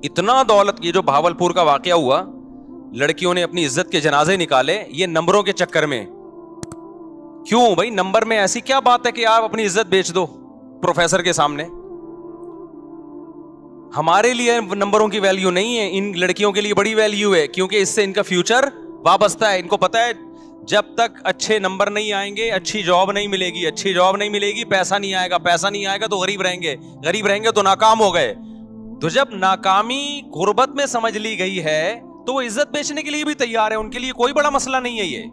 اتنا دولت. یہ جو بھاولپور کا واقعہ ہوا, لڑکیوں نے اپنی عزت کے جنازے نکالے یہ نمبروں کے چکر میں. کیوں بھائی؟ نمبر میں ایسی کیا بات ہے کہ آپ اپنی عزت بیچ دو پروفیسر کے سامنے؟ ہمارے لیے نمبروں کی ویلیو نہیں ہے, ان لڑکیوں کے لیے بڑی ویلیو ہے, کیونکہ اس سے ان کا فیوچر وابستہ ہے. ان کو پتا ہے جب تک اچھے نمبر نہیں آئیں گے اچھی جاب نہیں ملے گی, اچھی جاب نہیں ملے گی پیسہ نہیں آئے گا, پیسہ نہیں آئے گا تو غریب رہیں گے, غریب رہیں گے تو ناکام ہو گئے. تو جب ناکامی غربت میں سمجھ لی گئی ہے تو وہ عزت بیچنے کے لیے بھی تیار ہے. ان کے لیے کوئی بڑا مسئلہ نہیں ہے یہ.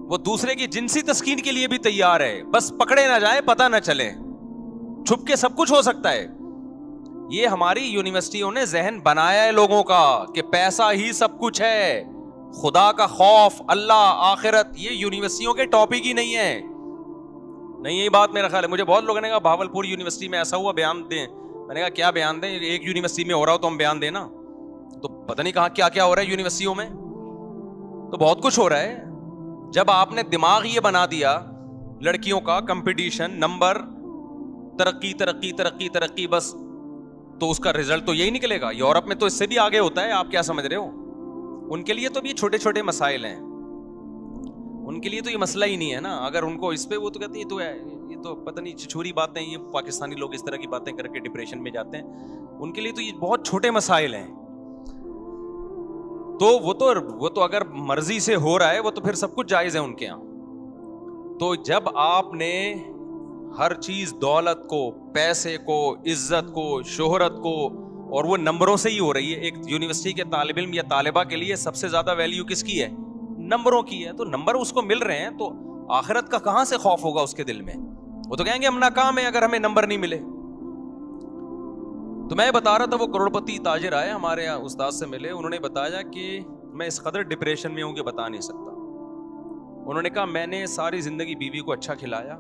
وہ دوسرے کی جنسی تسکین کے لیے بھی تیار ہے, بس پکڑے نہ جائے, پتہ نہ چلے, چھپ کے سب کچھ ہو سکتا ہے. یہ ہماری یونیورسٹیوں نے ذہن بنایا ہے لوگوں کا کہ پیسہ ہی سب کچھ ہے. خدا کا خوف, اللہ, آخرت یہ یونیورسٹیوں کے ٹاپک ہی نہیں ہے. نہیں یہی بات میرا خیال ہے. مجھے بہت لوگوں نے کہا بھاولپور یونیورسٹی میں ایسا ہوا بیان دیں. میں نے کہا کیا بیان دیں؟ ایک یونیورسٹی میں ہو رہا ہو تو ہم بیان دیں نا. تو پتہ نہیں کہاں کیا کیا ہو رہا ہے یونیورسٹیوں میں, تو بہت کچھ ہو رہا ہے. جب آپ نے دماغ یہ بنا دیا لڑکیوں کا کمپٹیشن, نمبر, ترقی ترقی ترقی ترقی بس, تو اس کا رزلٹ تو یہی نکلے گا. یورپ میں تو اس سے بھی آگے ہوتا ہے, آپ کیا سمجھ رہے ہو؟ ان کے لیے تو یہ چھوٹے چھوٹے مسائل ہیں, ان کے لیے تو یہ مسئلہ ہی نہیں ہے نا. اگر ان کو اس پہ وہ تو کہتے ہیں یہ تو پتہ نہیں چھچوری باتیں, یہ پاکستانی لوگ اس طرح کی باتیں کر کے ڈپریشن میں جاتے ہیں. ان کے لیے تو یہ بہت چھوٹے مسائل ہیں. تو وہ تو اگر مرضی سے ہو رہا ہے وہ تو پھر سب کچھ جائز ہے ان کے یہاں. تو جب آپ نے ہر چیز, دولت کو, پیسے کو, عزت کو, شہرت کو, اور وہ نمبروں سے ہی ہو رہی ہے. ایک یونیورسٹی کے طالب علم یا طالبہ کے لیے سب سے زیادہ ویلیو کس کی ہے؟ نمبروں کی ہے. تو نمبر اس کو مل رہے ہیں تو آخرت کا کہاں سے خوف ہوگا اس کے دل میں؟ وہ تو کہیں گے ہم ناکام ہیں اگر ہمیں نمبر نہیں ملے. تو میں بتا رہا تھا وہ کروڑپتی تاجر آئے ہمارے یہاں, استاد سے ملے, انہوں نے بتایا کہ میں اس قدر ڈپریشن میں ہوں کہ بتا نہیں سکتا. انہوں نے کہا میں نے ساری زندگی بیوی کو اچھا کھلایا,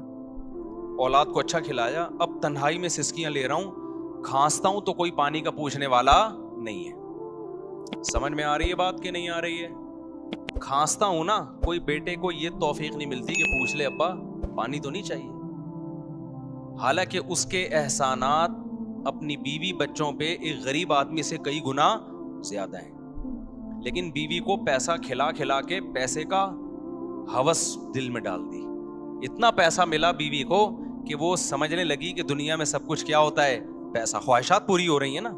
اولاد کو اچھا کھلایا, اب تنہائی میں سسکیاں لے رہا ہوں, کھانستا ہوں تو کوئی پانی کا پوچھنے والا نہیں ہے. سمجھ میں آ رہی ہے بات کہ نہیں آ رہی ہے؟ کھانستا ہوں نا, کوئی بیٹے کو یہ توفیق نہیں ملتی کہ پوچھ لے ابا پانی تو نہیں چاہیے. حالانکہ اس کے احسانات اپنی بیوی بچوں پہ ایک غریب آدمی سے کئی گنا زیادہ ہیں. لیکن بیوی کو پیسہ کھلا کھلا کے پیسے کا ہوس دل میں ڈال دی. اتنا پیسہ ملا بیوی کو کہ وہ سمجھنے لگی کہ دنیا میں سب کچھ کیا ہوتا ہے؟ پیسہ. خواہشات پوری ہو رہی ہیں نا.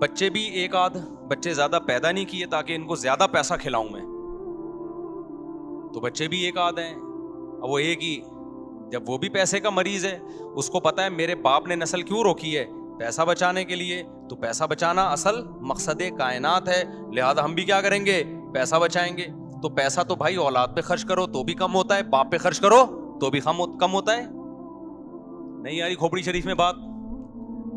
بچے بھی ایک آدھ بچے زیادہ پیدا نہیں کیے تاکہ ان کو زیادہ پیسہ کھلاؤں میں, تو بچے بھی ایک آدھ ہیں. اب وہ ایک ہی, جب وہ بھی پیسے کا مریض ہے, اس کو پتا ہے میرے باپ نے نسل کیوں روکی ہے؟ پیسہ بچانے کے لیے. تو پیسہ بچانا اصل مقصد کائنات ہے, لہذا ہم بھی کیا کریں گے؟ پیسہ بچائیں گے. تو پیسہ تو بھائی اولاد پہ خرچ کرو تو بھی کم ہوتا ہے, باپ پہ خرچ کرو تو بھی کم ہوتا ہے. نہیں یاری کھوپڑی شریف میں بات.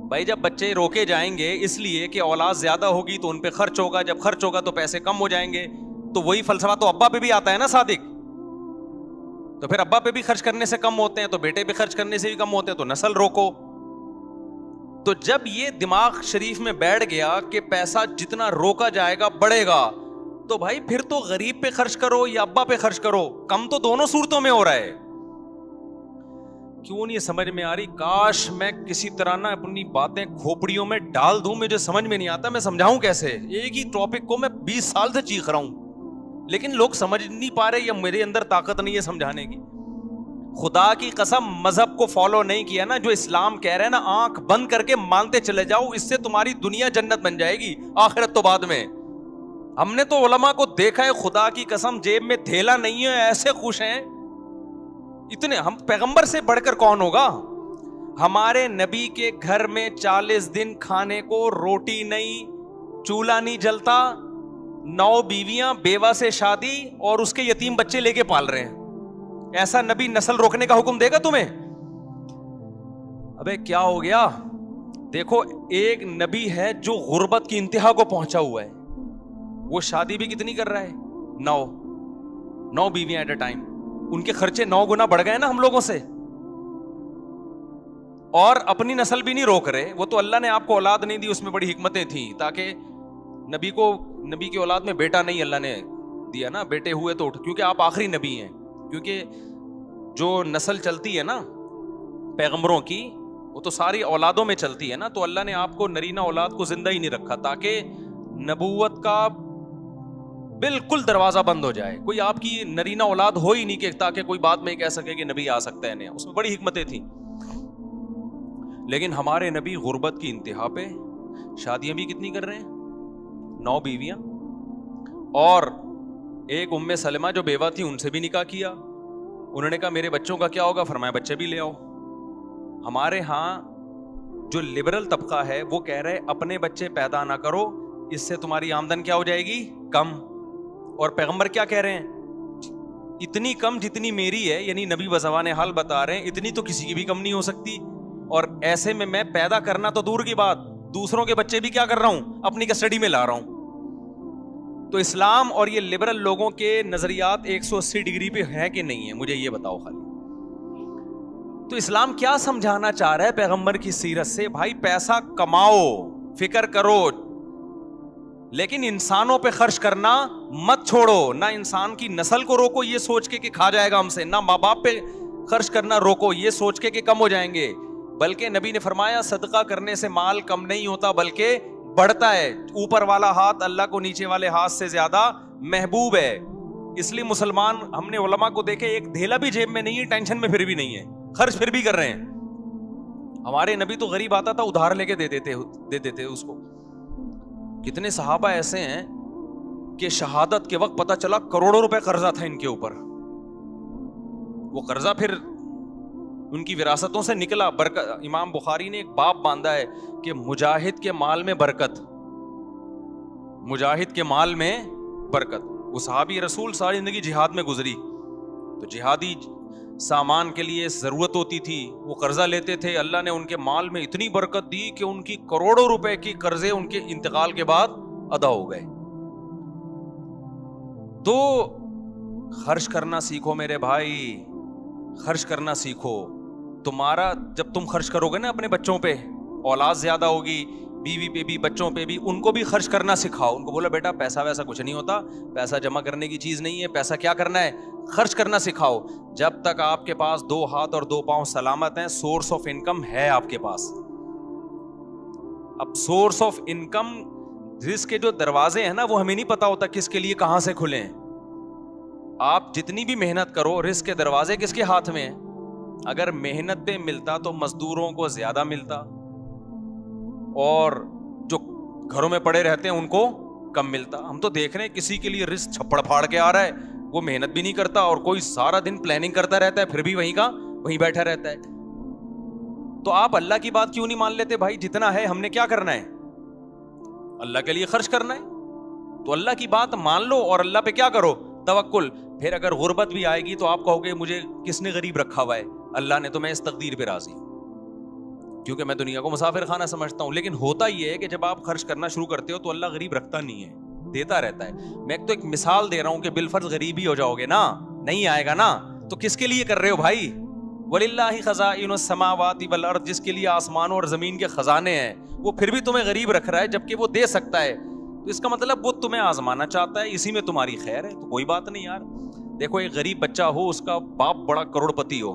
بھائی جب بچے روکے جائیں گے اس لیے کہ اولاد زیادہ ہوگی تو ان پہ خرچ ہوگا, جب خرچ ہوگا تو پیسے کم ہو جائیں گے. تو وہی فلسفہ تو ابا پہ بھی آتا ہے نا صادق. تو پھر ابا پہ بھی خرچ کرنے سے کم ہوتے ہیں تو بیٹے پہ خرچ کرنے سے بھی کم ہوتے ہیں, تو نسل روکو. تو جب یہ دماغ شریف میں بیٹھ گیا کہ پیسہ جتنا روکا جائے گا بڑھے گا, تو بھائی پھر تو غریب پہ خرچ کرو یا ابا پہ خرچ کرو, کم تو دونوں صورتوں میں ہو رہا ہے. کیوں نہیں سمجھ میں آ رہی؟ کاش میں کسی طرح نہ اپنی باتیں کھوپڑیوں میں ڈال دوں, مجھے سمجھ میں نہیں آتا میں سمجھاؤں کیسے. ایک ہی ٹاپک کو میں 20 سال سے چیخ رہا ہوں لیکن لوگ سمجھ نہیں پا رہے, یا میرے اندر طاقت نہیں ہے سمجھانے کی. خدا کی قسم مذہب کو فالو نہیں کیا نا, جو اسلام کہہ رہے ہیں نا آنکھ بند کر کے مانتے چلے جاؤ, اس سے تمہاری دنیا جنت بن جائے گی, آخرت تو بعد میں. ہم نے تو علماء کو دیکھا ہے خدا کی قسم جیب میں تھیلا نہیں ہے, ایسے خوش ہیں اتنے. ہم پیغمبر سے بڑھ کر کون ہوگا؟ ہمارے نبی کے گھر میں 40 دن کھانے کو روٹی نہیں, چولہا نہیں جلتا, 9 بیویاں, بیوہ سے شادی, اور اس کے یتیم بچے لے کے پال رہے ہیں. ایسا نبی نسل روکنے کا حکم دے گا تمہیں؟ ابے کیا ہو گیا؟ دیکھو ایک نبی ہے جو غربت کی انتہا کو پہنچا ہوا ہے, وہ شادی بھی کتنی کر رہا ہے؟ 9 بیویاں ایٹ اے ٹائم. ان کے خرچے 9 گنا بڑھ گئے نا ہم لوگوں سے, اور اپنی نسل بھی نہیں روک رہے. وہ تو اللہ نے آپ کو اولاد نہیں دی, اس میں بڑی حکمتیں تھیں, تاکہ نبی کی اولاد میں بیٹا نہیں اللہ نے دیا نا, بیٹے ہوئے تو کیونکہ آپ آخری نبی ہیں. کیونکہ جو نسل چلتی ہے نا پیغمبروں کی, وہ تو ساری اولادوں میں چلتی ہے نا. تو اللہ نے آپ کو نرینہ اولاد کو زندہ ہی نہیں رکھا تاکہ نبوت کا بالکل دروازہ بند ہو جائے. کوئی آپ کی نرینہ اولاد ہو ہی نہیں کہ تاکہ کوئی بعد میں کہہ سکے کہ نبی آ سکتا ہے نیا. اس میں بڑی حکمتیں تھیں. لیکن ہمارے نبی غربت کی انتہا پہ شادیاں بھی کتنی کر رہے ہیں؟ 9 بیویاں. اور ایک ام سلمہ جو بیوہ تھی ان سے بھی نکاح کیا. انہوں نے کہا میرے بچوں کا کیا ہوگا؟ فرمایا بچے بھی لے آؤ. ہمارے ہاں جو لبرل طبقہ ہے وہ کہہ رہے اپنے بچے پیدا نہ کرو, اس سے تمہاری آمدن کیا ہو جائے گی؟ کم. اور پیغمبر کیا کہہ رہے ہیں؟ اتنی کم جتنی میری ہے, یعنی نبی بزبان حال بتا رہے ہیں اتنی تو کسی کی بھی کم نہیں ہو سکتی. اور ایسے میں پیدا کرنا تو دور کی بات, دوسروں کے بچے بھی کیا کر رہا ہوں؟ اپنی کسٹڈی میں لا رہا ہوں. تو اسلام اور یہ لبرل لوگوں کے نظریات 180 ڈگری پہ ہے کہ نہیں ہے؟ مجھے یہ بتاؤ خالی. تو اسلام کیا سمجھانا چاہ رہا ہے پیغمبر کی سیرت سے؟ بھائی پیسہ کماؤ, فکر کرو, لیکن انسانوں پہ خرچ کرنا مت چھوڑو. نہ انسان کی نسل کو روکو یہ سوچ کے کہ کھا جائے گا ہم سے, نہ ماں باپ پہ خرچ کرنا روکو یہ سوچ کے کہ کم ہو جائیں گے. بلکہ نبی نے فرمایا صدقہ کرنے سے مال کم نہیں ہوتا بلکہ بڑھتا ہے. اوپر والا ہاتھ اللہ کو نیچے والے ہاتھ سے زیادہ محبوب ہے. اس لیے مسلمان, ہم نے علماء کو دیکھے ایک دھیلا بھی جیب میں نہیں ہے, ٹینشن میں پھر بھی نہیں ہے, خرچ پھر بھی کر رہے ہیں. ہمارے نبی تو غریب آتا تھا ادھار لے کے دے دیتے اس کو. کتنے صحابہ ایسے ہیں کہ شہادت کے وقت پتہ چلا کروڑوں روپے قرضہ تھا ان کے اوپر. وہ قرضہ پھر ان کی وراثتوں سے نکلا. برکت, امام بخاری نے ایک باب باندھا ہے کہ مجاہد کے مال میں برکت, مجاہد کے مال میں برکت. وہ صحابی رسول ساری زندگی جہاد میں گزری, تو جہادی سامان کے لیے ضرورت ہوتی تھی, وہ قرضہ لیتے تھے. اللہ نے ان کے مال میں اتنی برکت دی کہ ان کی کروڑوں روپے کی قرضے ان کے انتقال کے بعد ادا ہو گئے. تو خرچ کرنا سیکھو میرے بھائی, خرچ کرنا سیکھو. تمہارا جب تم خرچ کرو گے نا اپنے بچوں پہ, اولاد زیادہ ہوگی, بیوی پہ بھی بچوں پہ بھی, ان کو بھی خرچ کرنا سکھاؤ. ان کو بولا بیٹا پیسہ ویسا کچھ نہیں ہوتا, پیسہ جمع کرنے کی چیز نہیں ہے, پیسہ کیا کرنا ہے؟ خرچ کرنا سکھاؤ. جب تک آپ کے پاس 2 ہاتھ اور 2 پاؤں سلامت ہیں, سورس آف انکم ہے آپ کے پاس. اب سورس آف انکم, رزق کے جو دروازے ہیں نا وہ ہمیں نہیں پتا ہوتا کس کے لیے کہاں سے کھلے ہیں. آپ جتنی بھی محنت کرو, رزق کے دروازے کس کے ہاتھ میں ہیں؟ اگر محنت پہ ملتا تو مزدوروں کو زیادہ ملتا, اور جو گھروں میں پڑے رہتے ہیں ان کو کم ملتا. ہم تو دیکھ رہے ہیں کسی کے لیے رزق چھپڑ پھاڑ کے آ رہا ہے, وہ محنت بھی نہیں کرتا, اور کوئی سارا دن پلاننگ کرتا رہتا ہے, پھر بھی وہیں کا وہیں بیٹھا رہتا ہے. تو آپ اللہ کی بات کیوں نہیں مان لیتے بھائی؟ جتنا ہے ہم نے کیا کرنا ہے؟ اللہ کے لیے خرچ کرنا ہے. تو اللہ کی بات مان لو اور اللہ پہ کیا کرو؟ توکل. پھر اگر غربت بھی آئے گی تو آپ کہو گے مجھے کس نے غریب رکھا ہوا ہے؟ اللہ نے. تو میں اس تقدیر پہ راضی ہوں کیونکہ میں دنیا کو مسافر خانہ سمجھتا ہوں. لیکن ہوتا یہ ہے کہ جب آپ خرچ کرنا شروع کرتے ہو تو اللہ غریب رکھتا نہیں ہے, دیتا رہتا ہے. میں تو ایک مثال دے رہا ہوں کہ بالفرض غریب ہی ہو جاؤ گے نا, نہیں آئے گا نا, تو کس کے لیے کر رہے ہو بھائی؟ وَلِلَّهِ خَزَائِنُ السَّمَاوَاتِ وَالْأَرْضِ, جس کے لیے آسمانوں اور زمین کے خزانے ہیں, وہ پھر بھی تمہیں غریب رکھ رہا ہے جبکہ وہ دے سکتا ہے. تو اس کا مطلب وہ تمہیں آزمانا چاہتا ہے, اسی میں تمہاری خیر ہے. تو کوئی بات نہیں یار. دیکھو ایک غریب بچہ ہو, اس کا باپ بڑا کروڑ پتی ہو,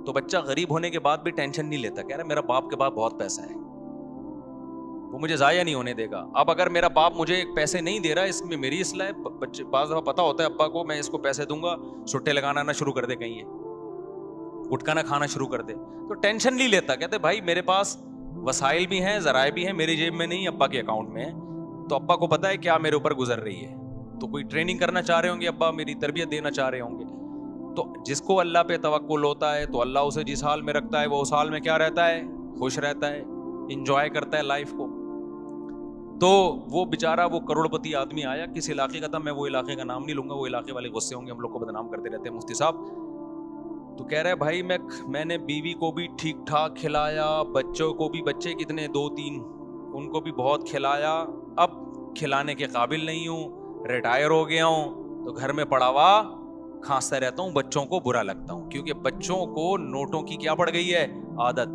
تو بچہ غریب ہونے کے بعد بھی ٹینشن نہیں لیتا, کہہ رہا میرا باپ کے پاس بہت پیسہ ہے, وہ مجھے ضائع نہیں ہونے دے گا. اب اگر میرا باپ مجھے پیسے نہیں دے رہا, اس میں میری اصلاح ہے. بچے بعض دفعہ پتا ہوتا ہے ابا کو میں اس کو پیسے دوں گا, چھٹے لگانا نہ شروع کر دے, کہیں گٹکا نہ کھانا شروع کر دے, تو ٹینشن نہیں لیتا. کہتے بھائی میرے پاس وسائل بھی ہیں, ذرائع بھی ہیں, میری جیب میں نہیں, ابا کے اکاؤنٹ میں ہے. تو ابا کو پتا ہے کیا میرے اوپر گزر رہی ہے, تو کوئی ٹریننگ کرنا چاہ رہے ہوں گے ابا, میری تربیت دینا چاہ رہے ہوں گے. تو جس کو اللہ پہ توکل ہوتا ہے تو اللہ اسے جس حال میں رکھتا ہے وہ اس حال میں کیا رہتا ہے؟ خوش رہتا ہے, انجوائے کرتا ہے لائف کو. تو وہ بیچارہ وہ کروڑ پتی آدمی آیا, کس علاقے کا تھا, میں وہ علاقے کا نام نہیں لوں گا, وہ علاقے والے غصے ہوں گے, ہم لوگ کو بدنام کرتے رہتے ہیں مفتی صاحب. تو کہہ رہے بھائی میں نے بیوی کو بھی ٹھیک ٹھاک کھلایا, بچوں کو بھی, بچے کتنے 2-3, ان کو بھی بہت کھلایا, اب کھلانے کے قابل نہیں ہوں, ریٹائر ہو گیا ہوں, تو گھر میں پڑا ہوا کھانستا رہتا ہوں, بچوں کو برا لگتا ہوں, کیونکہ بچوں کو نوٹوں کی کیا پڑ گئی ہے عادت.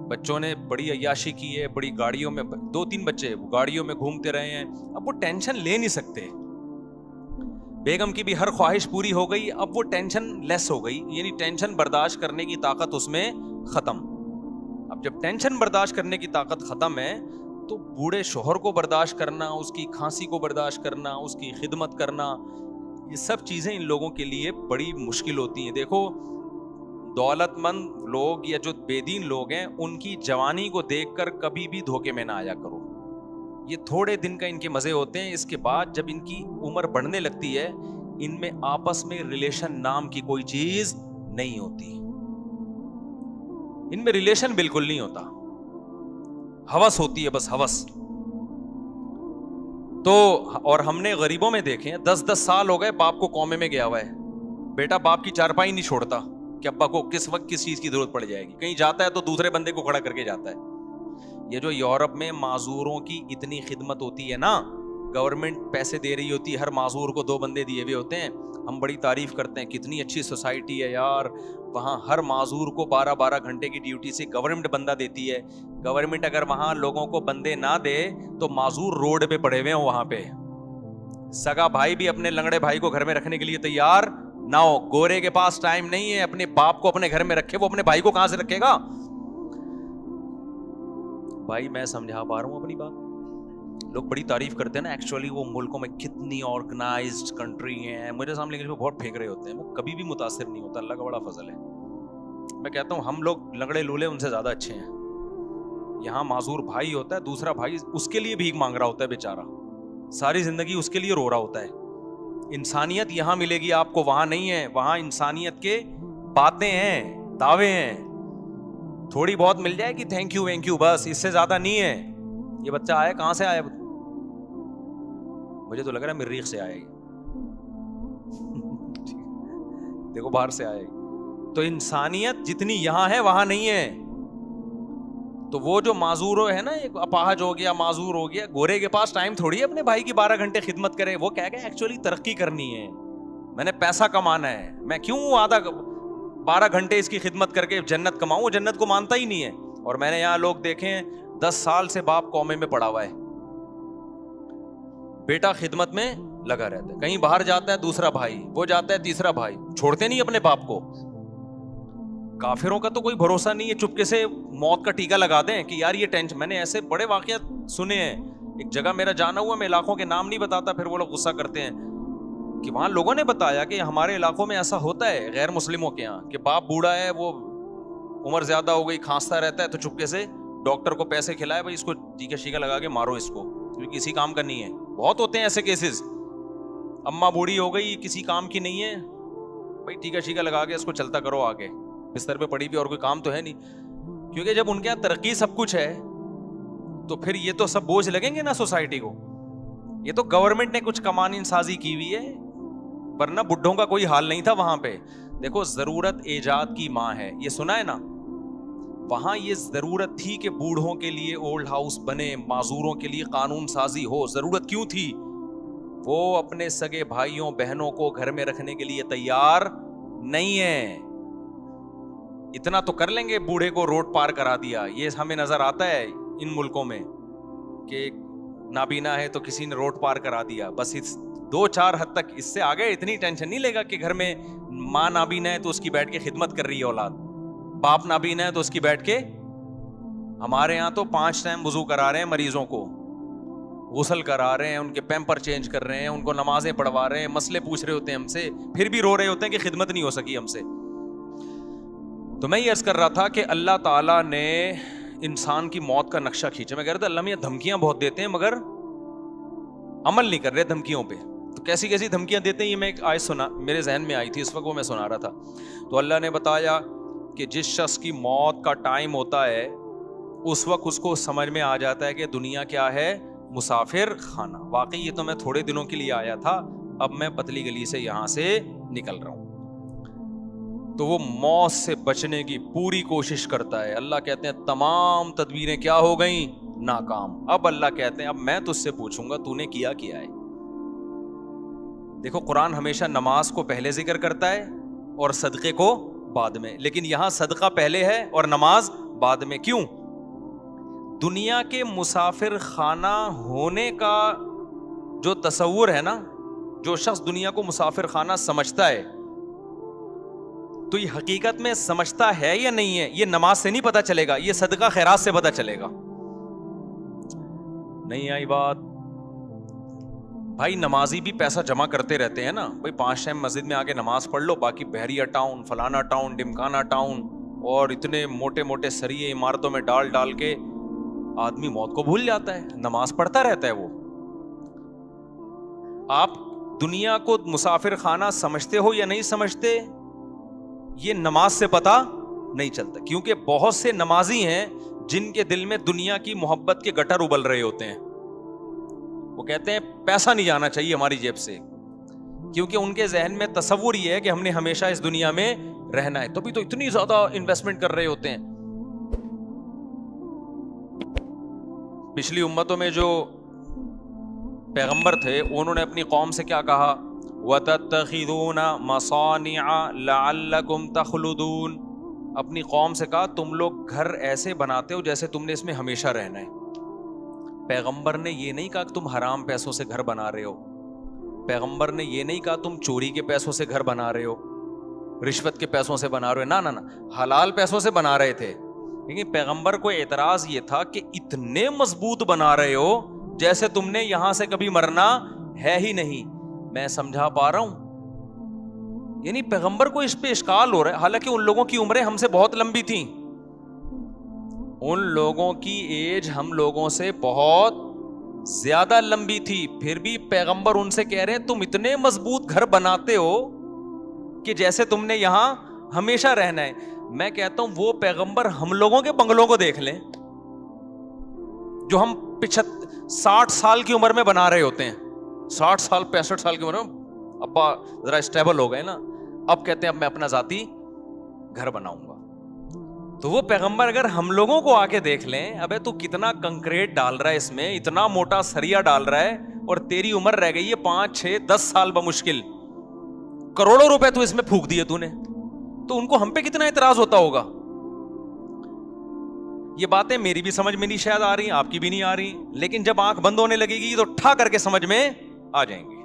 بچوں نے بڑی عیاشی کی ہے, بڑی گاڑیوں میں, 2-3 بچے گاڑیوں میں گھومتے رہے ہیں, اب وہ ٹینشن لے نہیں سکتے. بیگم کی بھی ہر خواہش پوری ہو گئی, اب وہ ٹینشن لیس ہو گئی, یعنی ٹینشن برداشت کرنے کی طاقت اس میں ختم. اب جب ٹینشن برداشت کرنے کی طاقت ختم ہے تو بوڑھے شوہر کو برداشت کرنا, اس کی کھانسی کو برداشت کرنا, اس کی خدمت کرنا, یہ سب چیزیں ان لوگوں کے لیے بڑی مشکل ہوتی ہیں. دیکھو دولت مند لوگ یا جو بے دین لوگ ہیں ان کی جوانی کو دیکھ کر کبھی بھی دھوکے میں نہ آیا کرو. یہ تھوڑے دن کا ان کے مزے ہوتے ہیں, اس کے بعد جب ان کی عمر بڑھنے لگتی ہے ان میں آپس میں ریلیشن نام کی کوئی چیز نہیں ہوتی, ان میں ریلیشن بالکل نہیں ہوتا, ہوس ہوتی ہے بس ہوس. تو اور ہم نے غریبوں میں دیکھے 10 سال ہو گئے باپ کو کومے میں گیا ہوا ہے, بیٹا باپ کی چارپائی نہیں چھوڑتا کہ ابا کو کس وقت کس چیز کی ضرورت پڑ جائے گی, کہیں جاتا ہے تو دوسرے بندے کو کھڑا کر کے جاتا ہے. یہ جو یورپ میں معذوروں کی اتنی خدمت ہوتی ہے نا, گورنمنٹ پیسے دے رہی ہوتی ہے, ہر معذور کو 2 بندے دیے ہوئے ہوتے ہیں, ہم بڑی تعریف کرتے ہیں کتنی اچھی سوسائٹی ہے یار, وہاں ہر معذور کو 12 گھنٹے کی ڈیوٹی سے گورنمنٹ بندہ دیتی ہے. گورنمنٹ اگر وہاں لوگوں کو بندے نہ دے تو معذور روڈ پہ پڑے ہوئے ہوں وہاں پہ. سگا بھائی بھی اپنے لنگڑے بھائی کو گھر میں رکھنے کے لیے تیار نہ ہو, گورے کے پاس ٹائم نہیں ہے اپنے باپ کو اپنے گھر میں رکھے, وہ اپنے بھائی کو کہاں سے رکھے گا؟ بھائی میں سمجھا پا رہا ہوں اپنی بات. لوگ بڑی تعریف کرتے ہیں نا, ایکچولی وہ ملکوں میں کتنی آرگنائزڈ کنٹری ہیں, مجھے سامنے کے لیے بہت پھینک رہے ہوتے ہیں, وہ کبھی بھی متاثر نہیں ہوتا, اللہ کا بڑا فضل ہے. میں کہتا ہوں ہم لوگ لنگڑے لولے ان سے زیادہ اچھے ہیں. یہاں معذور بھائی ہوتا ہے, دوسرا بھائی اس کے لیے بھیک مانگ رہا ہوتا ہے بیچارہ, ساری زندگی اس کے لیے رو رہا ہوتا ہے. انسانیت یہاں ملے گی آپ کو, وہاں نہیں ہے. وہاں انسانیت کے باتیں ہیں, دعوے ہیں, تھوڑی بہت مل جائے گی تھینک یو وینک یو, بس اس سے زیادہ نہیں ہے. یہ بچہ آیا کہاں سے آیا؟ مجھے تو لگ رہا ہے مریخ سے آئے گی, دیکھو باہر سے آئے گی. تو انسانیت جتنی یہاں ہے وہاں نہیں ہے. تو وہ جو معذور ہے نا, ایک اپاہج ہو گیا, معذور ہو گیا, گورے کے پاس ٹائم تھوڑی ہے اپنے بھائی کی 12 گھنٹے خدمت کرے. وہ کہہ گیا ایکچولی ترقی کرنی ہے, میں نے پیسہ کمانا ہے, میں کیوں آدھا 12 گھنٹے اس کی خدمت کر کے جنت کماؤں؟ وہ جنت کو مانتا ہی نہیں ہے. اور میں نے یہاں لوگ دیکھے ہیں 10 سال سے باپ کومے میں پڑا ہوا ہے, بیٹا خدمت میں لگا رہتا ہے, کہیں باہر جاتا ہے دوسرا بھائی, وہ جاتا ہے تیسرا بھائی, چھوڑتے نہیں اپنے باپ کو. کافروں کا تو کوئی بھروسہ نہیں ہے, چپکے سے موت کا ٹیکا لگا دیں کہ یار یہ ٹینشن. میں نے ایسے بڑے واقعات سنے ہیں. ایک جگہ میرا جانا ہوا, میں علاقوں کے نام نہیں بتاتا, پھر وہ لوگ غصہ کرتے ہیں, کہ وہاں لوگوں نے بتایا کہ ہمارے علاقوں میں ایسا ہوتا ہے غیر مسلموں کے یہاں, کہ باپ بوڑھا ہے, وہ عمر زیادہ ہو گئی, کھانستا رہتا ہے, تو چپکے سے ڈاکٹر کو پیسے کھلائے, بھائی اس کو ٹیکا شیکا لگا کے مارو اس کو, کیونکہ کسی کام کا نہیں ہے. بہت ہوتے ہیں ایسے کیسز. اماں بوڑھی ہو گئی, کسی کام کی نہیں ہے, بھائی ٹیکا شیکا لگا کے اس کو چلتا کرو آگے, بستر پہ پڑی بھی اور کوئی کام تو ہے نہیں. کیونکہ جب ان کے یہاں ترقی سب کچھ ہے تو پھر یہ تو سب بوجھ لگیں گے نا سوسائٹی کو. یہ تو گورنمنٹ نے کچھ قوانین سازی کی ہوئی ہے, ورنہ بڈھوں کا کوئی حال نہیں تھا وہاں پہ. دیکھو ضرورت ایجاد کی ماں ہے, یہ سنا ہے نا. وہاں یہ ضرورت تھی کہ بوڑھوں کے لیے اولڈ ہاؤس بنے, معذوروں کے لیے قانون سازی ہو. ضرورت کیوں تھی؟ وہ اپنے سگے بھائیوں بہنوں کو گھر میں رکھنے کے لیے تیار نہیں ہے. اتنا تو کر لیں گے, بوڑھے کو روڈ پار کرا دیا. یہ ہمیں نظر آتا ہے ان ملکوں میں کہ نابینا ہے تو کسی نے روڈ پار کرا دیا, بس 2-4 حد تک. اس سے آگے اتنی ٹینشن نہیں لے گا کہ گھر میں ماں نابینا ہے تو اس کی بیٹھ کے خدمت کر رہی ہے اولاد, باپ نابینا ہے تو اس کی بیٹھ کے. ہمارے یہاں تو 5 ٹائم وضو کرا رہے ہیں مریضوں کو, غسل کرا رہے ہیں, ان کے پیمپر چینج کر رہے ہیں, ان کو نمازیں پڑھوا رہے ہیں, مسئلے پوچھ رہے ہوتے ہیں ہم سے, پھر بھی رو رہے ہوتے ہیں کہ خدمت نہیں ہو سکی ہم سے. تو میں یہ عرض کر رہا تھا کہ اللہ تعالیٰ نے انسان کی موت کا نقشہ کھینچا. میں کہہ رہا تھا اللہ میاں دھمکیاں بہت دیتے ہیں مگر عمل نہیں کر رہے دھمکیوں پہ. تو کیسی کیسی دھمکیاں دیتے ہیں, یہ میں ایک آیت سنا, میرے ذہن میں آئی تھی اس وقت, وہ میں سنا رہا تھا. تو اللہ نے بتایا کہ جس شخص کی موت کا ٹائم ہوتا ہے اس وقت اس کو سمجھ میں آ جاتا ہے کہ دنیا کیا ہے, مسافر خانہ. واقعی یہ تو میں تھوڑے دنوں کے لیے آیا تھا, اب میں پتلی گلی سے یہاں سے نکل رہا ہوں. تو وہ موت سے بچنے کی پوری کوشش کرتا ہے. اللہ کہتے ہیں تمام تدبیریں کیا ہو گئیں, ناکام. اب اللہ کہتے ہیں اب میں تجھ سے پوچھوں گا تو نے کیا ہے. دیکھو قرآن ہمیشہ نماز کو پہلے ذکر کرتا ہے اور صدقے کو بعد میں, لیکن یہاں صدقہ پہلے ہے اور نماز بعد میں. کیوں؟ دنیا کے مسافر خانہ ہونے کا جو تصور ہے نا, جو شخص دنیا کو مسافر خانہ سمجھتا ہے تو یہ حقیقت میں سمجھتا ہے یا نہیں ہے؟ یہ نماز سے نہیں پتا چلے گا، یہ صدقہ خیرات سے پتا چلے گا. نہیں آئی بات؟ بھائی نمازی بھی پیسہ جمع کرتے رہتے ہیں نا. بھائی 5 ٹائم مسجد میں آ کے نماز پڑھ لو، باقی بحریہ ٹاؤن، فلانا ٹاؤن، ڈمکانا ٹاؤن، اور اتنے موٹے موٹے سریے عمارتوں میں ڈال ڈال کے آدمی موت کو بھول جاتا ہے، نماز پڑھتا رہتا ہے وہ. آپ دنیا کو مسافر خانہ سمجھتے ہو یا نہیں سمجھتے، یہ نماز سے پتا نہیں چلتا. کیونکہ بہت سے نمازی ہیں جن کے دل میں دنیا کی محبت کے گٹر ابل رہے ہوتے ہیں. وہ کہتے ہیں پیسہ نہیں جانا چاہیے ہماری جیب سے، کیونکہ ان کے ذہن میں تصور یہ ہے کہ ہم نے ہمیشہ اس دنیا میں رہنا ہے. تبھی تو اتنی زیادہ انویسٹمنٹ کر رہے ہوتے ہیں. پچھلی امتوں میں جو پیغمبر تھے انہوں نے اپنی قوم سے کیا کہا؟ وَتَتَّخِذُونَ مَصَانِعَ لَعَلَّكُمْ تَخْلُدُونَ. اپنی قوم سے کہا تم لوگ گھر ایسے بناتے ہو جیسے تم نے اس میں ہمیشہ رہنا ہے. پیغمبر نے یہ نہیں کہا کہ تم حرام پیسوں سے گھر بنا رہے ہو. پیغمبر نے یہ نہیں کہا تم چوری کے پیسوں سے گھر بنا رہے ہو، رشوت کے پیسوں سے بنا رہے ہو. نہ حلال پیسوں سے بنا رہے تھے. لیکن پیغمبر کو اعتراض یہ تھا کہ اتنے مضبوط بنا رہے ہو جیسے تم نے یہاں سے کبھی مرنا ہے ہی نہیں. میں سمجھا پا رہا ہوں؟ یعنی پیغمبر کو اس پہ اشکال ہو رہا ہے. حالانکہ ان لوگوں کی عمریں ہم سے بہت لمبی تھیں، ان لوگوں کی ایج ہم لوگوں سے بہت زیادہ لمبی تھی، پھر بھی پیغمبر ان سے کہہ رہے ہیں تم اتنے مضبوط گھر بناتے ہو کہ جیسے تم نے یہاں ہمیشہ رہنا ہے. میں کہتا ہوں وہ پیغمبر ہم لوگوں کے بنگلوں کو دیکھ لیں جو ہم 60 سال کی عمر میں بنا رہے ہوتے ہیں. 60 سال 65 سال کی عمر میں ابا ذرا اسٹیبل ہو گئے نا، اب کہتے ہیں اب میں اپنا ذاتی گھر بناؤں گا. تو وہ پیغمبر اگر ہم لوگوں کو آ کے دیکھ لیں، ابے تو کتنا کنکریٹ ڈال رہا ہے اس میں، اتنا موٹا سریا ڈال رہا ہے، اور تیری عمر رہ گئی ہے 5 6 10 سال بمشکل، کروڑوں روپے تو اس میں پھونک دیے تو نے، تو ان کو ہم پہ کتنا اعتراض ہوتا ہوگا. یہ باتیں میری بھی سمجھ میں نہیں شاید آ رہی، آپ کی بھی نہیں آ رہی، لیکن جب آنکھ بند ہونے لگے گی تو ٹھا کر کے سمجھ میں آ جائیں گی.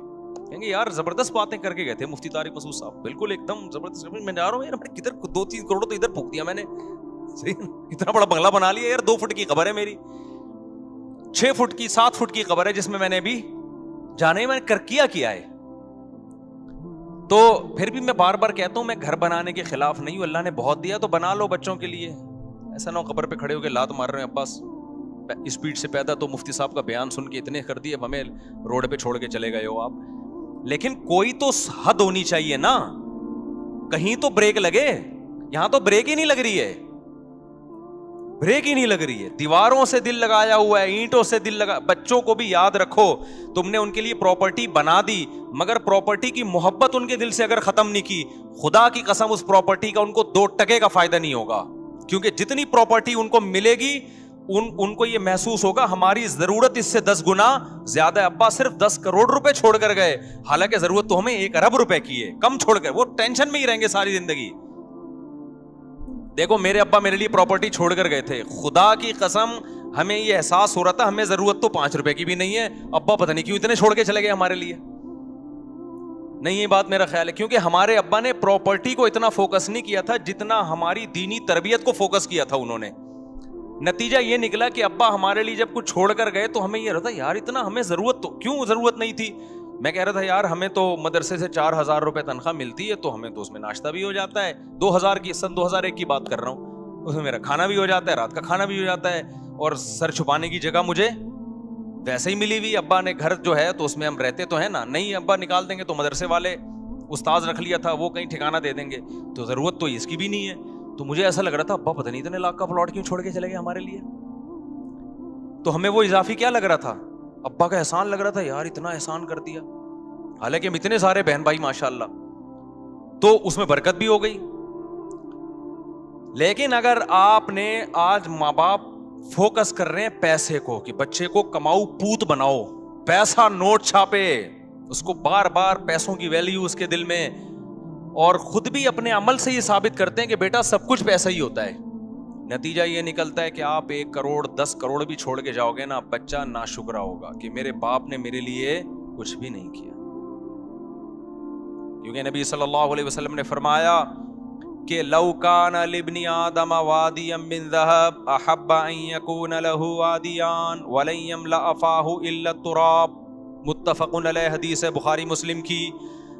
کہیں گے یار زبردست باتیں کر کے گئے تھے مفتی طارق مسعود صاحب، بالکل ایک دم زبردست. میں جا رہا ہوں یار، کدھر 2-3 کروڑ تو ادھر پھونک دیا میں نے، اتنا بڑا بنگلہ بنا لیا یار. 2 فٹ کی قبر ہے میری، 6 فٹ کی 7 فٹ کی قبر ہے جس میں نے ابھی جانے میں کر کیا ہے. تو پھر بھی میں بار بار کہتا ہوں میں گھر بنانے کے خلاف نہیں ہوں. اللہ نے بہت دیا تو بنا لو بچوں کے لیے. ایسا نہ ہو قبر پہ کھڑے ہو کے لات مار رہے ہیں عباس اسپیڈ سے پیدا تو مفتی صاحب کا بیان سن کے اتنے کر دیے، اب ہمیں روڈ پہ چھوڑ کے چلے گئے ہو آپ. لیکن کوئی تو حد ہونی چاہیے نا، کہیں تو بریک لگے. یہاں تو بریک ہی نہیں لگ رہی ہے، بریک ہی نہیں لگ رہی ہے. دیواروں سے دل لگایا ہوا ہے، اینٹوں سے دل لگا. بچوں کو بھی یاد رکھو تم نے ان کے لیے پراپرٹی بنا دی، مگر پراپرٹی کی محبت ان کے دل سے اگر ختم نہیں کی، خدا کی قسم اس پراپرٹی کا ان کو 2 ٹکے کا فائدہ نہیں ہوگا. کیونکہ جتنی پراپرٹی ان کو ملے گی ان کو یہ محسوس ہوگا ہماری ضرورت اس سے 10 گنا زیادہ ہے. ابا صرف 10 کروڑ روپے چھوڑ کر گئے، حالانکہ ضرورت تو ہمیں 1 ارب روپے کی ہے. کم چھوڑ گئے، وہ ٹینشن میں ہی رہیں گے ساری زندگی. دیکھو میرے ابا میرے لیے پراپرٹی چھوڑ کر گئے تھے، خدا کی قسم ہمیں یہ احساس ہو رہا تھا ہمیں ضرورت تو 5 روپے کی بھی نہیں ہے، ابا پتہ نہیں کیوں اتنے چھوڑ کے چلے گئے ہمارے لیے. نہیں یہ بات میرا خیال ہے، کیونکہ ہمارے ابا نے پراپرٹی کو اتنا فوکس نہیں کیا تھا جتنا ہماری دینی تربیت کو فوکس کیا تھا انہوں نے. نتیجہ یہ نکلا کہ ابا ہمارے لیے جب کچھ چھوڑ کر گئے تو ہمیں یہ رہتا یار اتنا ہمیں ضرورت تو کیوں ضرورت نہیں تھی. میں کہہ رہا تھا یار ہمیں تو مدرسے سے 4000 روپے تنخواہ ملتی ہے تو ہمیں تو اس میں ناشتہ بھی ہو جاتا ہے. 2000 کی سن 2001 کی بات کر رہا ہوں، اس میں میرا کھانا بھی ہو جاتا ہے، رات کا کھانا بھی ہو جاتا ہے، اور سر چھپانے کی جگہ مجھے ویسے ہی ملی ہوئی. ابا نے گھر جو ہے تو اس میں ہم رہتے تو ہیں نا، نہیں ابا نکال دیں گے تو مدرسے والے استاذ رکھ لیا تھا وہ کہیں ٹھکانہ دے دیں گے، تو ضرورت تو اس کی بھی نہیں ہے. تو مجھے ایسا لگ رہا تھا ابا پتہ نہیں اتنے لاکھ کا پلاٹ کیوں چھوڑ کے چلے گئے ہمارے لیے. تو ہمیں وہ اضافی کیا لگ رہا تھا؟ ابا کا احسان لگ رہا تھا، یار اتنا احسان کر دیا. حالانکہ ہم اتنے سارے بہن بھائی ماشاءاللہ، تو اس میں برکت بھی ہو گئی. لیکن اگر آپ نے آج ماں باپ فوکس کر رہے ہیں پیسے کو کہ بچے کو کماؤ پوت بناؤ، پیسہ نوٹ چھاپے، اس کو بار بار پیسوں کی ویلیو اس کے دل میں، اور خود بھی اپنے عمل سے یہ ثابت کرتے ہیں کہ بیٹا سب کچھ پیسہ ہی ہوتا ہے. نتیجہ یہ نکلتا ہے کہ آپ 1 کروڑ 10 کروڑ بھی چھوڑ کے جاؤ گے نا، بچہ ناشکرا ہوگا کہ میرے باپ نے میرے لیے کچھ بھی نہیں کیا. کیونکہ نبی صلی اللہ علیہ وسلم نے فرمایا کہ لو کان لابن آدم وادیا من ذهب احب ان یکون له وادیان ولن یملأ فاہ الا التراب، متفق علیہ، حدیث ہے بخاری مسلم کی۔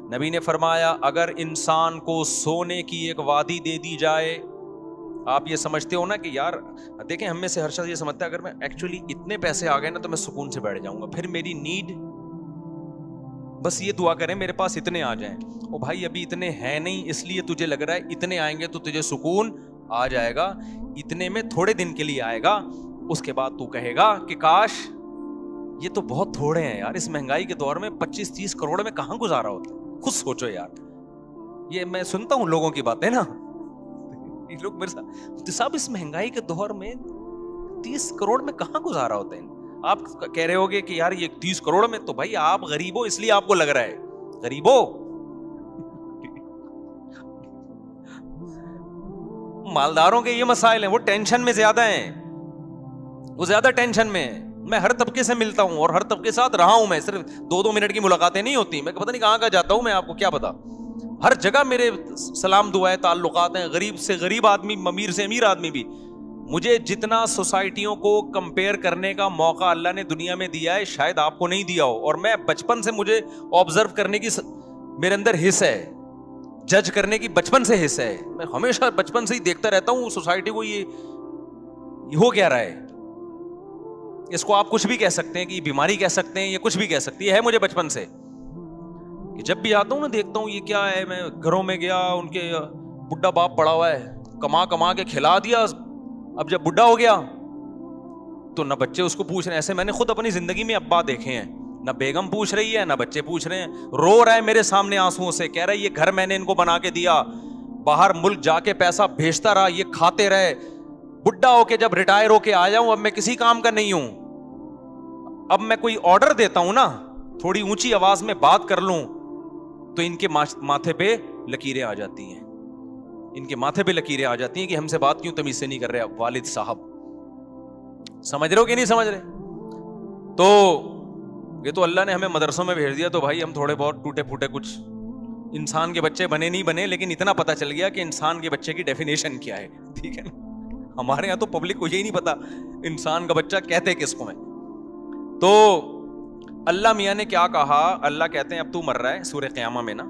نبی نے فرمایا اگر انسان کو سونے کی ایک وادی دے دی جائے، آپ یہ سمجھتے ہو نا کہ یار دیکھیں ہم میں سے ہر شخص یہ سمجھتا ہے اگر میں ایکچولی اتنے پیسے آ گئے نا تو میں سکون سے بیٹھ جاؤں گا، پھر میری نیڈ بس یہ دعا کریں میرے پاس اتنے آ جائیں۔ او بھائی ابھی اتنے ہیں نہیں، اس لیے تجھے لگ رہا ہے اتنے آئیں گے تو تجھے سکون آ جائے گا، اتنے میں تھوڑے دن کے لیے آئے گا، اس کے بعد تو کہے گا کہ کاش یہ تو بہت تھوڑے ہیں یار، اس مہنگائی کے دور میں 25-30 کروڑ میں کہاں گزارا ہوتا ہے، خود سوچو یار۔ یہ میں سنتا ہوں لوگوں کی باتیں نا، یہ لوگ میرے ساتھ صاحب اس مہنگائی کے دور میں 30 کروڑ میں کہاں گزارا ہوتا ہے۔ آپ کہہ رہے ہوگے کہ یار یہ 30 کروڑ میں، تو بھائی آپ غریب ہو اس لیے آپ کو لگ رہا ہے غریب ہو، مالداروں کے یہ مسائل ہیں، وہ ٹینشن میں زیادہ ہیں، وہ زیادہ ٹینشن میں ہیں۔ میں ہر طبقے سے ملتا ہوں اور ہر طبقے کے ساتھ رہا ہوں، میں صرف 2 منٹ کی ملاقاتیں نہیں ہوتی، میں پتہ نہیں کہاں کہاں جاتا ہوں، میں آپ کو کیا پتا، ہر جگہ میرے سلام دعائیں تعلقات ہیں، غریب سے غریب آدمی، امیر سے امیر آدمی بھی۔ مجھے جتنا سوسائٹیوں کو کمپیئر کرنے کا موقع اللہ نے دنیا میں دیا ہے شاید آپ کو نہیں دیا ہو، اور میں بچپن سے مجھے آبزرو کرنے کی میرے اندر حص ہے، جج کرنے کی بچپن سے حص ہے، میں ہمیشہ بچپن سے ہی دیکھتا رہتا ہوں سوسائٹی کو، یہ ہو کیا رہا ہے، اس کو آپ کچھ بھی کہہ سکتے ہیں کہ یہ بیماری کہہ سکتے ہیں، یہ کچھ بھی کہہ سکتی ہے مجھے بچپن سے، کہ جب بھی آتا ہوں نا دیکھتا ہوں یہ کیا ہے، میں گھروں میں گیا ان کے بڈھا باپ پڑا ہوا ہے، کما کے کھلا دیا، اب جب بڈھا ہو گیا تو نہ بچے اس کو پوچھ رہے ہیں، ایسے میں نے خود اپنی زندگی میں ابا دیکھے ہیں، نہ بیگم پوچھ رہی ہے نہ بچے پوچھ رہے ہیں، رو رہا ہے میرے سامنے آنسوؤں سے، کہہ رہا ہے یہ گھر میں نے ان کو بنا کے دیا، باہر ملک جا کے پیسہ بھیجتا رہا، یہ کھاتے رہے، بڈھا ہو کے جب ریٹائر ہو کے آیا ہوں اب میں کسی کام کا نہیں ہوں، اب میں کوئی آرڈر دیتا ہوں نا تھوڑی اونچی آواز میں بات کر لوں تو ان کے ماتھے پہ لکیریں آ جاتی ہیں، ان کے ماتھے پہ لکیریں آ جاتی ہیں کہ ہم سے بات کیوں تمیز سے نہیں کر رہے والد صاحب، سمجھ رہے ہو کہ نہیں سمجھ رہے؟ تو یہ تو اللہ نے ہمیں مدرسوں میں بھیج دیا تو بھائی ہم تھوڑے بہت ٹوٹے پھوٹے کچھ انسان کے بچے بنے نہیں بنے، لیکن اتنا پتا چل گیا کہ انسان کے بچے کی ڈیفینیشن کیا ہے، ٹھیک ہے نا؟ ہمارے یہاں تو پبلک کو یہی نہیں پتا انسان کا بچہ کہتے کس کو ہے۔ تو اللہ میاں نے کیا کہا، اللہ کہتے ہیں اب تو مر رہا ہے، سورہ قیامہ میں نا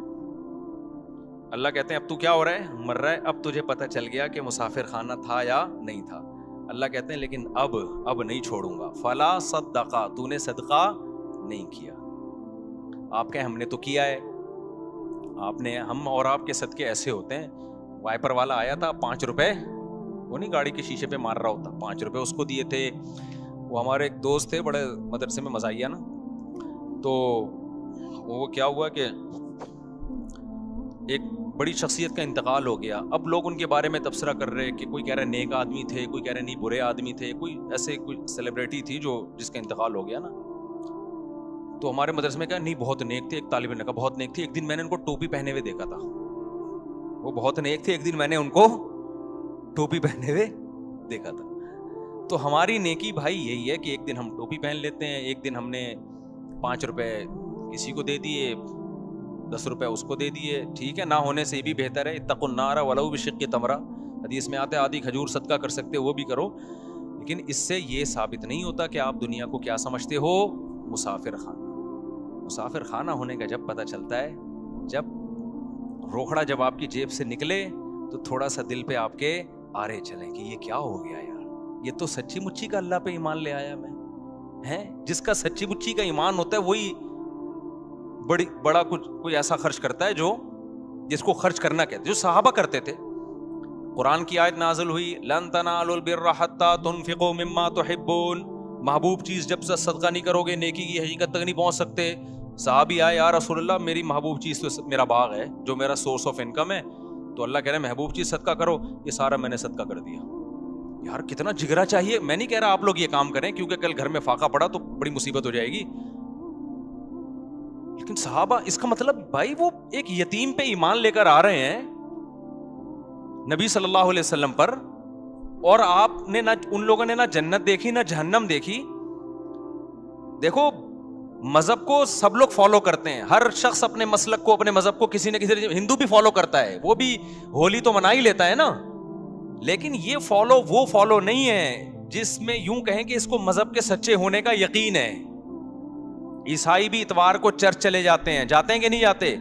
اللہ کہتے ہیں اب تو کیا ہو رہا ہے، مر رہا ہے، اب تجھے پتہ چل گیا کہ مسافر خانہ تھا یا نہیں تھا، اللہ کہتے ہیں لیکن اب نہیں چھوڑوں گا، فلا صدقہ، تو نے صدقہ نہیں کیا، آپ کہیں ہم نے تو کیا ہے، آپ نے، ہم اور آپ کے صدقے ایسے ہوتے ہیں، وائپر والا آیا تھا 5 روپے، وہ نہیں گاڑی کے شیشے پہ مار رہا ہوتا، 5 روپے اس کو دیے تھے، وہ ہمارے ایک دوست تھے بڑے مدرسے میں مزاحیہ نا، تو وہ کیا ہوا کہ ایک بڑی شخصیت کا انتقال ہو گیا، اب لوگ ان کے بارے میں تبصرہ کر رہے کہ کوئی کہہ رہا ہے نیک آدمی تھے، کوئی کہہ رہا ہے نہیں برے آدمی تھے، کوئی ایسے کوئی سیلیبریٹی تھی جس کا انتقال ہو گیا نا، تو ہمارے مدرسے میں کہا نہیں بہت نیک تھے، ایک طالب علم نے کہا بہت نیک تھی، ایک دن میں نے ان کو ٹوپی پہنے ہوئے دیکھا تھا، وہ بہت نیک تھے، ایک دن میں نے ان کو ٹوپی پہنے ہوئے دیکھا تھا۔ تو ہماری نیکی بھائی یہی ہے کہ ایک دن ہم ٹوپی پہن لیتے ہیں، ایک دن ہم نے 5 روپے کسی کو دے دیے، 10 روپے اس کو دے دیے، ٹھیک ہے، نہ ہونے سے یہ بھی بہتر ہے، اتقوا النار ولو بشق تمرہ، حدیث میں آتا ہے آدھی کھجور صدقہ کر سکتے وہ بھی کرو، لیکن اس سے یہ ثابت نہیں ہوتا کہ آپ دنیا کو کیا سمجھتے ہو، مسافر خانہ۔ مسافر خانہ ہونے کا جب پتہ چلتا ہے جب روکھڑا جب آپ کی جیب سے نکلے تو تھوڑا سا دل پہ آپ کے آرے چلیں کہ یہ کیا ہو گیا یار، یہ تو سچی مچی کا اللہ پہ ایمان لے آیا میں، ہیں جس کا سچی مچی کا ایمان ہوتا ہے وہی بڑا کچھ کوئی ایسا خرچ کرتا ہے جو جس کو خرچ کرنا کہتے، جو صحابہ کرتے تھے۔ قرآن کی آیت نازل ہوئی لن تنالوا البر حتی تنفقوا مما تحبون، محبوب چیز جب سے صدقہ نہیں کرو گے نیکی کی حقیقت تک نہیں پہنچ سکتے۔ صحابی آئے یا رسول اللہ میری محبوب چیز تو میرا باغ ہے جو میرا سورس آف انکم ہے، تو اللہ کہہ رہے ہیں محبوب چیز صدقہ کرو، یہ سارا میں نے صدقہ کر دیا۔ یار کتنا جگرا چاہیے، میں نہیں کہہ رہا آپ لوگ یہ کام کریں کیونکہ کل گھر میں فاقہ پڑا تو بڑی مصیبت ہو جائے گی، لیکن صحابہ اس کا مطلب بھائی وہ ایک یتیم پہ ایمان لے کر آ رہے ہیں نبی صلی اللہ علیہ وسلم پر، اور آپ نے نہ ان لوگوں نے نہ جنت دیکھی نہ جہنم دیکھی۔ دیکھو مذہب کو سب لوگ فالو کرتے ہیں, ہر شخص اپنے مسلک کو, اپنے مذہب کو کسی نہ کسی, ہندو بھی فالو کرتا ہے, وہ بھی ہولی تو منا ہی لیتا ہے نا, لیکن یہ فالو وہ فالو نہیں ہے جس میں یوں کہیں کہ اس کو مذہب کے سچے ہونے کا یقین ہے. عیسائی بھی اتوار کو چرچ چلے جاتے ہیں کہ نہیں جاتے,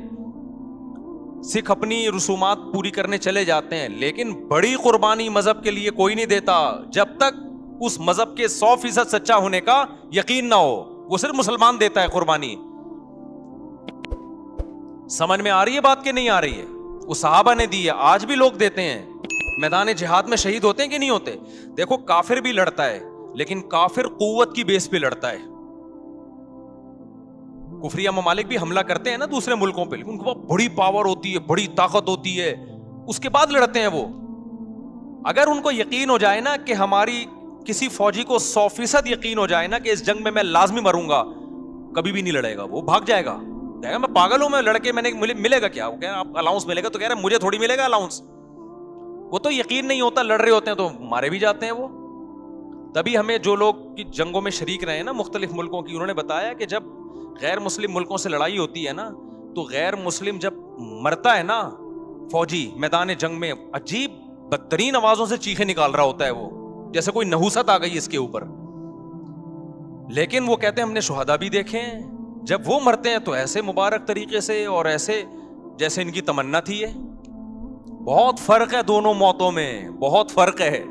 سکھ اپنی رسومات پوری کرنے چلے جاتے ہیں, لیکن بڑی قربانی مذہب کے لیے کوئی نہیں دیتا جب تک اس مذہب کے 100% سچا ہونے کا یقین نہ ہو. وہ صرف مسلمان دیتا ہے قربانی. سمجھ میں آ رہی ہے بات کہ نہیں آ رہی ہے؟ وہ صحابہ نے دی ہے, آج بھی لوگ دیتے ہیں. میدان جہاد میں شہید ہوتے ہیں کہ نہیں ہوتے؟ دیکھو کافر بھی لڑتا ہے, لیکن کافر قوت کی بیس پہ لڑتا ہے. کفریہ ممالک بھی حملہ کرتے ہیں نا دوسرے ملکوں پہ, لیکن ان کے پاس بڑی پاور ہوتی ہے, بڑی طاقت ہوتی ہے, اس کے بعد لڑتے ہیں وہ. اگر ان کو یقین ہو جائے نا کہ ہماری کسی فوجی کو 100% یقین ہو جائے نا کہ اس جنگ میں لازمی مروں گا, کبھی بھی نہیں لڑے گا, وہ بھاگ جائے گا, کہے گا میں پاگل ہوں, میں لڑکے میں نے ملے گا کیا, وہ کہہ رہا آپ الاؤنس ملے گا, تو کہہ رہا مجھے تھوڑی ملے گا الاؤنس. وہ تو یقین نہیں ہوتا, لڑ رہے ہوتے ہیں تو مارے بھی جاتے ہیں وہ. تبھی ہمیں جو لوگ کی جنگوں میں شریک رہے ہیں نا مختلف ملکوں کی, انہوں نے بتایا کہ جب غیر مسلم ملکوں سے لڑائی ہوتی ہے نا, تو غیر مسلم جب مرتا ہے نا فوجی میدان جنگ میں, عجیب بدترین آوازوں سے چیخیں نکال رہا ہوتا ہے وہ, جیسے کوئی نحوست آ گئی اس کے اوپر. لیکن وہ کہتے ہیں ہم نے شہداء بھی دیکھے ہیں, جب وہ مرتے ہیں تو ایسے مبارک طریقے سے اور ایسے جیسے ان کی تمنا تھی. ہے بہت فرق ہے دونوں موتوں میں, بہت فرق ہے.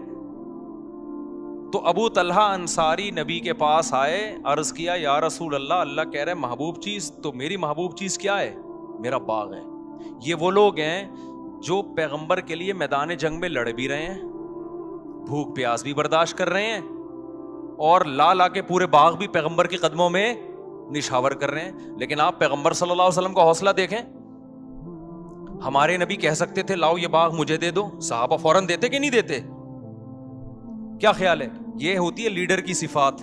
تو ابو طلحہ انصاری نبی کے پاس آئے, عرض کیا یا رسول اللہ, اللہ کہہ رہے محبوب چیز, تو میری محبوب چیز کیا ہے؟ میرا باغ ہے. یہ وہ لوگ ہیں جو پیغمبر کے لیے میدان جنگ میں لڑ بھی رہے ہیں, بھوک پیاس بھی برداشت کر رہے ہیں, اور لا کے پورے باغ بھی پیغمبر کے قدموں میں نشاور کر رہے ہیں. لیکن آپ پیغمبر صلی اللہ علیہ وسلم کا حوصلہ دیکھیں, ہمارے نبی کہہ سکتے تھے لاؤ یہ باغ مجھے دے دو, صحابہ فوراً دیتے کہ نہیں دیتے؟ کیا خیال ہے؟ یہ ہوتی ہے لیڈر کی صفات.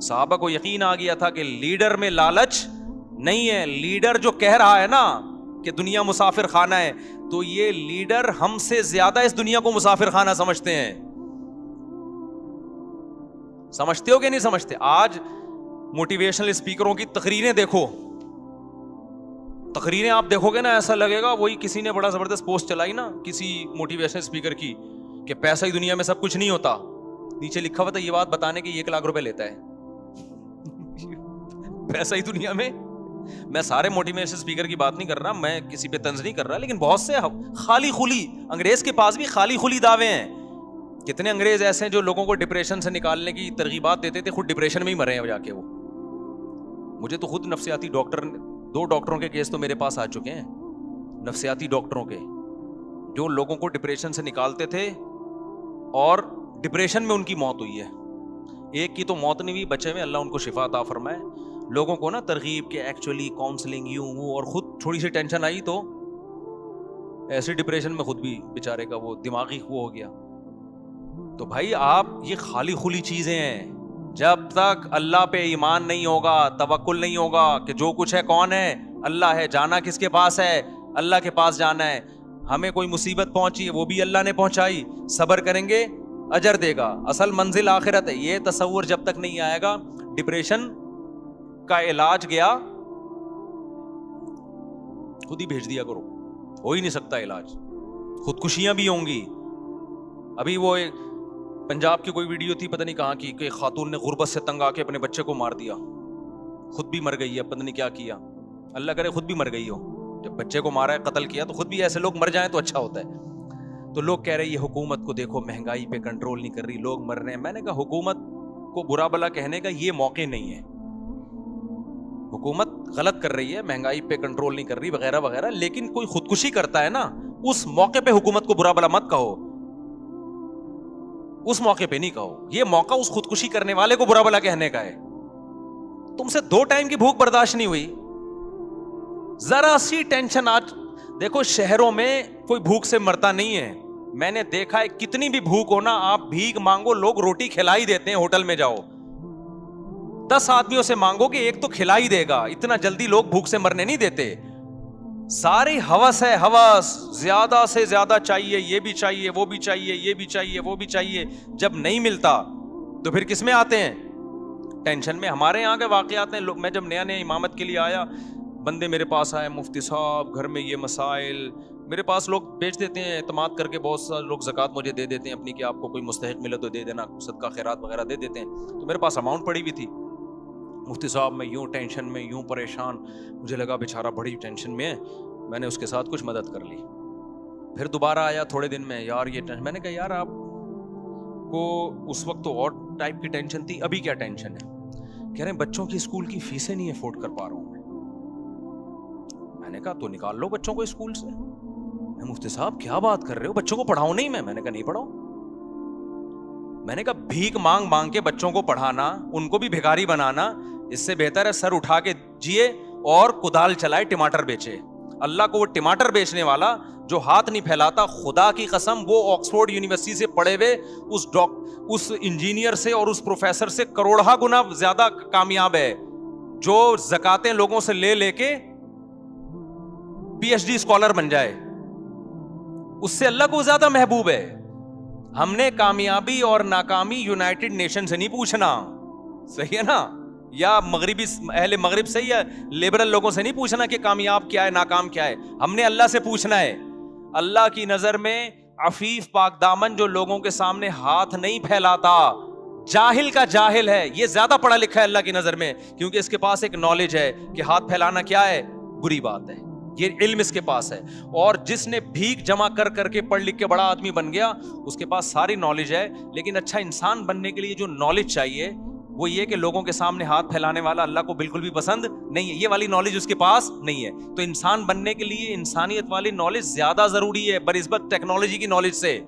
صحابہ کو یقین آ گیا تھا کہ لیڈر میں لالچ نہیں ہے. لیڈر جو کہہ رہا ہے نا کہ دنیا مسافر خانہ ہے, تو یہ لیڈر ہم سے زیادہ اس دنیا کو مسافر خانہ سمجھتے ہیں. سمجھتے ہو کہ نہیں سمجھتے؟ آج موٹیویشنل اسپیکروں کی تقریریں دیکھو, تقریریں آپ دیکھو گے نا ایسا لگے گا وہی کسی نے بڑا زبردست پوسٹ چلائی نا کسی موٹیویشنل اسپیکر کی کہ پیسہ ہی دنیا میں سب کچھ نہیں ہوتا, نیچے لکھا ہوا تھا یہ بات بتانے کے 1 لاکھ روپے لیتا ہے. پیسہ ہی دنیا میں. میں سارے موٹیویشنل اسپیکر کی بات نہیں کر رہا, میں کسی پہ طنز نہیں کر رہا, لیکن بہت سے خالی خلی, انگریز کے پاس بھی خالی خلی دعوے ہیں. کتنے انگریز ایسے ہیں جو لوگوں کو ڈپریشن سے نکالنے کی ترغیبات دیتے تھے, خود ڈپریشن میں ہی مرے ہیں جا کے وہ. مجھے تو خود نفسیاتی ڈاکٹر, 2 ڈاکٹروں کے کیس تو میرے پاس آ چکے ہیں, نفسیاتی ڈاکٹروں کے, جو لوگوں کو ڈپریشن سے نکالتے تھے اور ڈپریشن میں ان کی موت ہوئی ہے. ایک کی تو موت نہیں ہوئی, بچے میں اللہ ان کو شفا عطا فرمائے. لوگوں کو نا ترغیب کہ ایکچولی کاؤنسلنگ یوں وہ, اور خود تھوڑی سی ٹینشن آئی تو ایسے ڈپریشن میں خود بھی بیچارے کا وہ دماغی وہ ہو گیا. تو بھائی آپ یہ خالی خلی چیزیں ہیں, جب تک اللہ پہ ایمان نہیں ہوگا, توکل نہیں ہوگا کہ جو کچھ ہے کون ہے؟ اللہ ہے. جانا کس کے پاس ہے؟ اللہ کے پاس جانا ہے. ہمیں کوئی مصیبت پہنچی وہ بھی اللہ نے پہنچائی, صبر کریں گے اجر دے گا, اصل منزل آخرت ہے. یہ تصور جب تک نہیں آئے گا, ڈپریشن کا علاج گیا خود ہی بھیج دیا کرو, ہو ہی نہیں سکتا علاج. خودکشیاں بھی ہوں گی. ابھی وہ پنجاب کی کوئی ویڈیو تھی, پتہ نہیں کہاں کی, کہ خاتون نے غربت سے تنگ آ کے اپنے بچے کو مار دیا, خود بھی مر گئی ہے, پتہ نہیں کیا کیا, اللہ کرے خود بھی مر گئی ہو. جب بچے کو مارا ہے, قتل کیا, تو خود بھی ایسے لوگ مر جائیں تو اچھا ہوتا ہے. تو لوگ کہہ رہے ہیں یہ حکومت کو دیکھو مہنگائی پہ کنٹرول نہیں کر رہی, لوگ مر رہے ہیں. میں نے کہا حکومت کو برا بلا کہنے کا یہ موقع نہیں ہے. حکومت غلط کر رہی ہے, مہنگائی پہ کنٹرول نہیں کر رہی وغیرہ وغیرہ, لیکن کوئی خودکشی کرتا ہے نا, اس موقع پہ حکومت کو برا بلا مت کہو, اس موقع پہ نہیں کہو. یہ موقع اس خودکشی کرنے والے کو برا بلا کہنے کا ہے. تم سے 2 ٹائم کی بھوک برداشت نہیں ہوئی, ذرا سی ٹینشن. آج دیکھو شہروں میں کوئی بھوک سے مرتا نہیں ہے. میں نے دیکھا ہے کتنی بھی بھوک ہو نا, آپ بھیک مانگو, لوگ روٹی کھلا ہی دیتے ہیں. ہوٹل میں جاؤ 10 آدمیوں سے مانگو کہ ایک تو کھلا ہی دے گا, اتنا جلدی لوگ بھوک سے مرنے نہیں دیتے. ساری ہوس ہے, ہوس, زیادہ سے زیادہ چاہیے, یہ بھی چاہیے, وہ بھی چاہیے, یہ بھی چاہیے, وہ بھی چاہیے. جب نہیں ملتا تو پھر کس میں آتے ہیں؟ ٹینشن میں. ہمارے یہاں کے واقعات ہیں. میں جب نیا نیا امامت کے لیے آیا, بندے میرے پاس آئے, مفتی صاحب گھر میں یہ مسائل. میرے پاس لوگ بیچ دیتے ہیں اعتماد کر کے, بہت سارے لوگ زکوٰۃ مجھے دے دیتے ہیں اپنی, کہ آپ کو کوئی مستحق ملے تو دے دینا, صدقہ خیرات وغیرہ دے دیتے ہیں. تو میرے پاس اماؤنٹ پڑی ہوئی تھی. مفتی صاحب میں یوں ٹینشن میں, یوں پریشان, مجھے لگا بیچارہ بڑی ٹینشن میں ہے. میں نے اس کے ساتھ کچھ مدد کر لی. پھر دوبارہ آیا تھوڑے دن میں, یار یہ ٹینشن. میں نے کہا یار آپ کو اس وقت تو اور ٹائپ کی ٹینشن تھی, ابھی کیا ٹینشن ہے؟ کہہ رہے ہیں بچوں کی اسکول کی فیسیں نہیں افورڈ کر پا رہا ہوں میں نے کہا تو نکال لو بچوں کو اسکول سے. مفتی صاحب کیا بات کر رہے ہو, بچوں کو پڑھاؤں نہیں میں نے کہا نہیں پڑھاؤ. میں نے کہا بھیک مانگ مانگ کے بچوں کو پڑھانا, ان کو بھی بھیکاری بنانا, اس سے بہتر ہے سر اٹھا کے جیے اور کدال چلائے ٹماٹر بیچے. اللہ کو وہ ٹماٹر بیچنے والا جو ہاتھ نہیں پھیلاتا, خدا کی قسم وہ آکسفورڈ یونیورسٹی سے پڑھے ہوئے اس انجینئر سے اور اس پروفیسر سے کروڑہ گنا زیادہ کامیاب ہے, جو زکاتیں لوگوں سے لے لے کے پی ایچ ڈی اسکالر بن جائے. اس سے اللہ کو زیادہ محبوب ہے. ہم نے کامیابی اور ناکامی یونائٹڈ نیشن سے نہیں پوچھنا, صحیح ہے نا, یا مغربی اہل مغرب سے یا لبرل لوگوں سے نہیں پوچھنا کہ کامیاب کیا ہے ناکام کیا ہے. ہم نے اللہ سے پوچھنا ہے. اللہ کی نظر میں عفیف پاک دامن جو لوگوں کے سامنے ہاتھ نہیں پھیلاتا, جاہل کا جاہل ہے, یہ زیادہ پڑھا لکھا ہے اللہ کی نظر میں, کیونکہ اس کے پاس ایک نالج ہے کہ ہاتھ پھیلانا کیا ہے, بری بات ہے. یہ علم اس کے پاس ہے. اور جس نے بھیک جمع کر کر کے پڑھ لکھ کے بڑا آدمی بن گیا, اس کے پاس ساری نالج ہے, لیکن اچھا انسان بننے کے لیے جو نالج چاہیے وہ یہ کہ لوگوں کے سامنے ہاتھ پھیلانے والا اللہ کو بالکل بھی پسند نہیں ہے. یہ والی نالج اس کے پاس نہیں ہے. تو انسان بننے کے لیے انسانیت والی نالج زیادہ ضروری ہے بنسبت ٹیکنالوجی کی نالج سے.